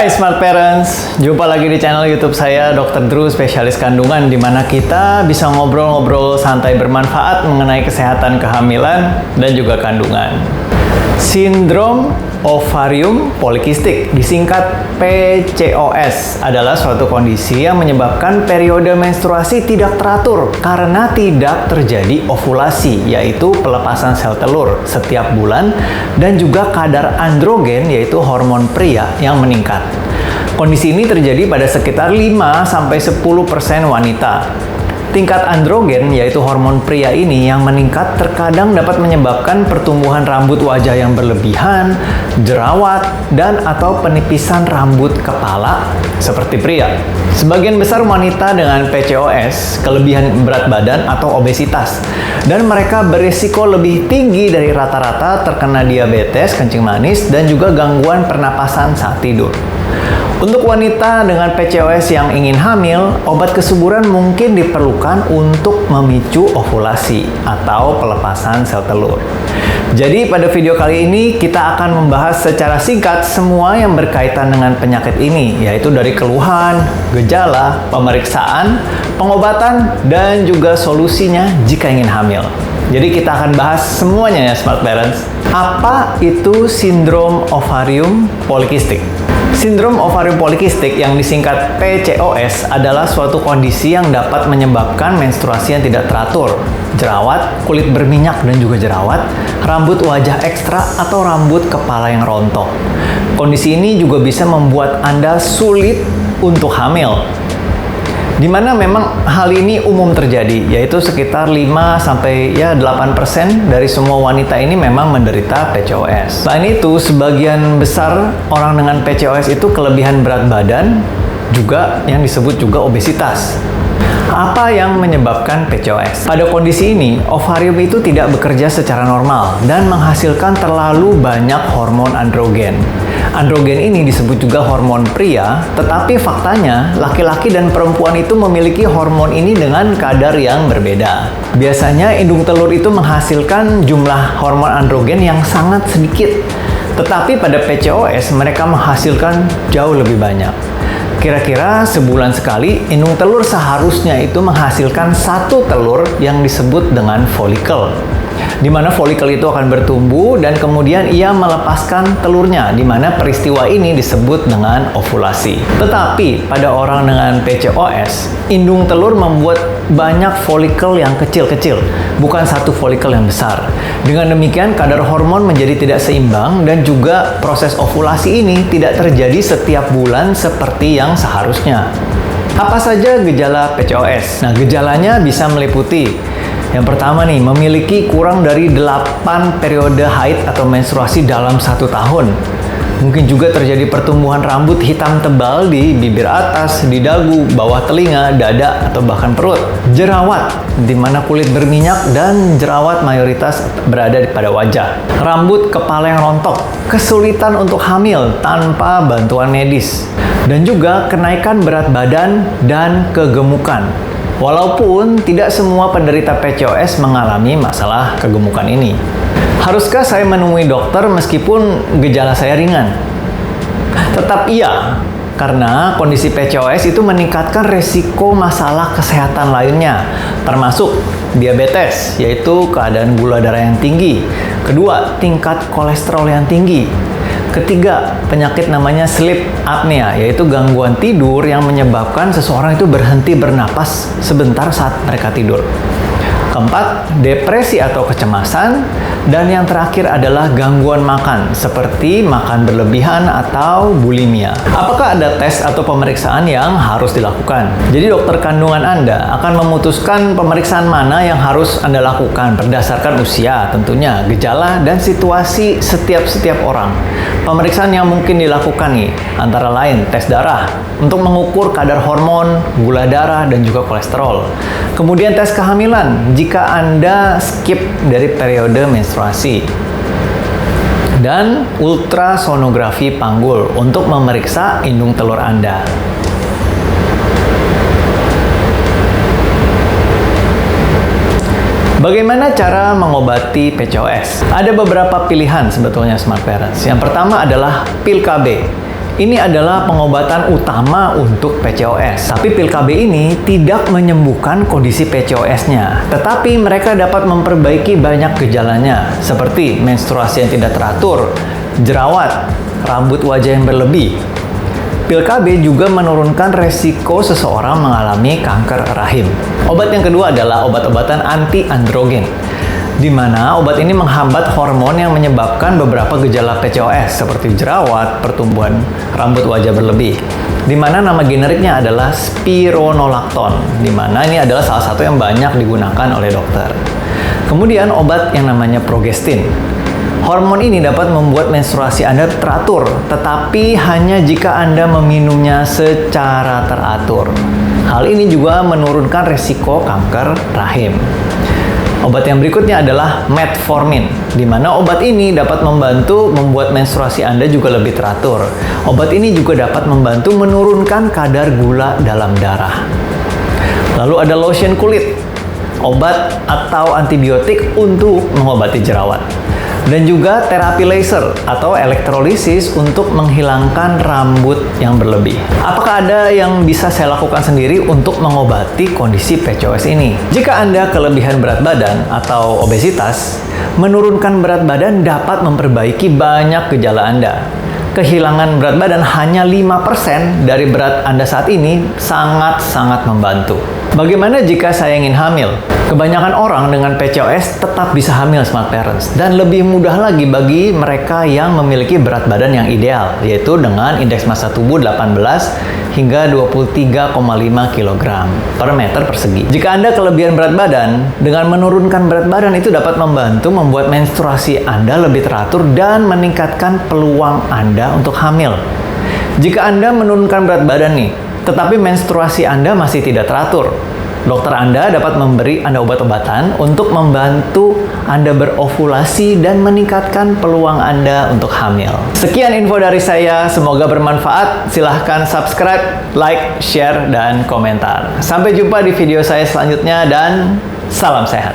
Hai Smart Parents, jumpa lagi di channel YouTube saya Dr. Drew, spesialis kandungan, di mana kita bisa ngobrol-ngobrol santai bermanfaat mengenai kesehatan kehamilan dan juga kandungan. Sindrom ovarium polikistik, disingkat PCOS, adalah suatu kondisi yang menyebabkan periode menstruasi tidak teratur karena tidak terjadi ovulasi, yaitu pelepasan sel telur setiap bulan, dan juga kadar androgen, yaitu hormon pria, yang meningkat. Kondisi ini terjadi pada sekitar 5-10% wanita. Tingkat androgen, yaitu hormon pria ini yang meningkat, terkadang dapat menyebabkan pertumbuhan rambut wajah yang berlebihan, jerawat, dan atau penipisan rambut kepala seperti pria. Sebagian besar wanita dengan PCOS kelebihan berat badan atau obesitas, dan mereka berisiko lebih tinggi dari rata-rata terkena diabetes, kencing manis, dan juga gangguan pernapasan saat tidur. Untuk wanita dengan PCOS yang ingin hamil, obat kesuburan mungkin diperlukan untuk memicu ovulasi atau pelepasan sel telur. Jadi pada video kali ini kita akan membahas secara singkat semua yang berkaitan dengan penyakit ini, yaitu dari keluhan, gejala, pemeriksaan, pengobatan, dan juga solusinya jika ingin hamil. Jadi kita akan bahas semuanya ya Smart Parents. Apa itu sindrom ovarium polikistik? Sindrom ovarium polikistik yang disingkat PCOS adalah suatu kondisi yang dapat menyebabkan menstruasi yang tidak teratur, jerawat, kulit berminyak dan juga jerawat, rambut wajah ekstra, atau rambut kepala yang rontok. Kondisi ini juga bisa membuat Anda sulit untuk hamil, di mana memang hal ini umum terjadi, yaitu sekitar 5-8% dari semua wanita ini memang menderita PCOS. Selain itu, sebagian besar orang dengan PCOS itu kelebihan berat badan, juga yang disebut juga obesitas. Apa yang menyebabkan PCOS? Pada kondisi ini, ovarium itu tidak bekerja secara normal dan menghasilkan terlalu banyak hormon androgen. Androgen ini disebut juga hormon pria, tetapi faktanya laki-laki dan perempuan itu memiliki hormon ini dengan kadar yang berbeda. Biasanya indung telur itu menghasilkan jumlah hormon androgen yang sangat sedikit, tetapi pada PCOS mereka menghasilkan jauh lebih banyak. Kira-kira sebulan sekali, indung telur seharusnya itu menghasilkan satu telur yang disebut dengan folikel, di mana folikel itu akan bertumbuh dan kemudian ia melepaskan telurnya, di mana peristiwa ini disebut dengan ovulasi. Tetapi pada orang dengan PCOS, indung telur membuat banyak folikel yang kecil-kecil, bukan satu folikel yang besar. Dengan demikian, kadar hormon menjadi tidak seimbang dan juga proses ovulasi ini tidak terjadi setiap bulan seperti yang seharusnya. Apa saja gejala PCOS? Nah, gejalanya bisa meliputi: yang pertama nih, memiliki kurang dari 8 periode haid atau menstruasi dalam 1 tahun. Mungkin juga terjadi pertumbuhan rambut hitam tebal di bibir atas, di dagu, bawah telinga, dada, atau bahkan perut. Jerawat, di mana kulit berminyak dan jerawat mayoritas berada pada wajah. Rambut kepala yang rontok, kesulitan untuk hamil tanpa bantuan medis, dan juga kenaikan berat badan dan kegemukan. Walaupun tidak semua penderita PCOS mengalami masalah kegemukan ini. Haruskah saya menemui dokter meskipun gejala saya ringan? Tetap iya, karena kondisi PCOS itu meningkatkan resiko masalah kesehatan lainnya, termasuk diabetes, yaitu keadaan gula darah yang tinggi. Kedua, tingkat kolesterol yang tinggi. Ketiga, penyakit namanya sleep apnea, yaitu gangguan tidur yang menyebabkan seseorang itu berhenti bernapas sebentar saat mereka tidur. Keempat, depresi atau kecemasan. Dan yang terakhir adalah gangguan makan, seperti makan berlebihan atau bulimia. Apakah ada tes atau pemeriksaan yang harus dilakukan? Jadi dokter kandungan Anda akan memutuskan pemeriksaan mana yang harus Anda lakukan berdasarkan usia tentunya, gejala, dan situasi setiap orang. Pemeriksaan yang mungkin dilakukan nih, antara lain tes darah untuk mengukur kadar hormon, gula darah, dan juga kolesterol. Kemudian tes kehamilan jika Anda skip dari periode menstruasi. Dan ultrasonografi panggul untuk memeriksa indung telur Anda. Bagaimana cara mengobati PCOS? Ada beberapa pilihan sebetulnya Smart Parents. Yang pertama adalah pil KB. Ini adalah pengobatan utama untuk PCOS. Tapi pil KB ini tidak menyembuhkan kondisi PCOS-nya. Tetapi mereka dapat memperbaiki banyak gejalanya, seperti menstruasi yang tidak teratur, jerawat, rambut wajah yang berlebih. Pil KB juga menurunkan resiko seseorang mengalami kanker rahim. Obat yang kedua adalah obat-obatan anti-androgen, di mana obat ini menghambat hormon yang menyebabkan beberapa gejala PCOS seperti jerawat, pertumbuhan rambut wajah berlebih. Di mana nama generiknya adalah spironolakton, di mana ini adalah salah satu yang banyak digunakan oleh dokter. Kemudian obat yang namanya progestin. Hormon ini dapat membuat menstruasi Anda teratur, tetapi hanya jika Anda meminumnya secara teratur. Hal ini juga menurunkan resiko kanker rahim. Obat yang berikutnya adalah metformin, di mana obat ini dapat membantu membuat menstruasi Anda juga lebih teratur. Obat ini juga dapat membantu menurunkan kadar gula dalam darah. Lalu ada lotion kulit, obat atau antibiotik untuk mengobati jerawat. Dan juga terapi laser atau elektrolisis untuk menghilangkan rambut yang berlebih. Apakah ada yang bisa saya lakukan sendiri untuk mengobati kondisi PCOS ini? Jika Anda kelebihan berat badan atau obesitas, menurunkan berat badan dapat memperbaiki banyak gejala Anda. Kehilangan berat badan hanya 5% dari berat Anda saat ini sangat-sangat membantu. Bagaimana jika saya ingin hamil? Kebanyakan orang dengan PCOS tetap bisa hamil Smart Parents, dan lebih mudah lagi bagi mereka yang memiliki berat badan yang ideal, yaitu dengan indeks massa tubuh 18 hingga 23,5 kg per meter persegi. Jika Anda kelebihan berat badan, dengan menurunkan berat badan itu dapat membantu membuat menstruasi Anda lebih teratur dan meningkatkan peluang Anda untuk hamil. Jika Anda menurunkan berat badan nih, tetapi menstruasi Anda masih tidak teratur, dokter Anda dapat memberi Anda obat-obatan untuk membantu Anda berovulasi dan meningkatkan peluang Anda untuk hamil. Sekian info dari saya, semoga bermanfaat. Silahkan subscribe, like, share, dan komentar. Sampai jumpa di video saya selanjutnya dan salam sehat.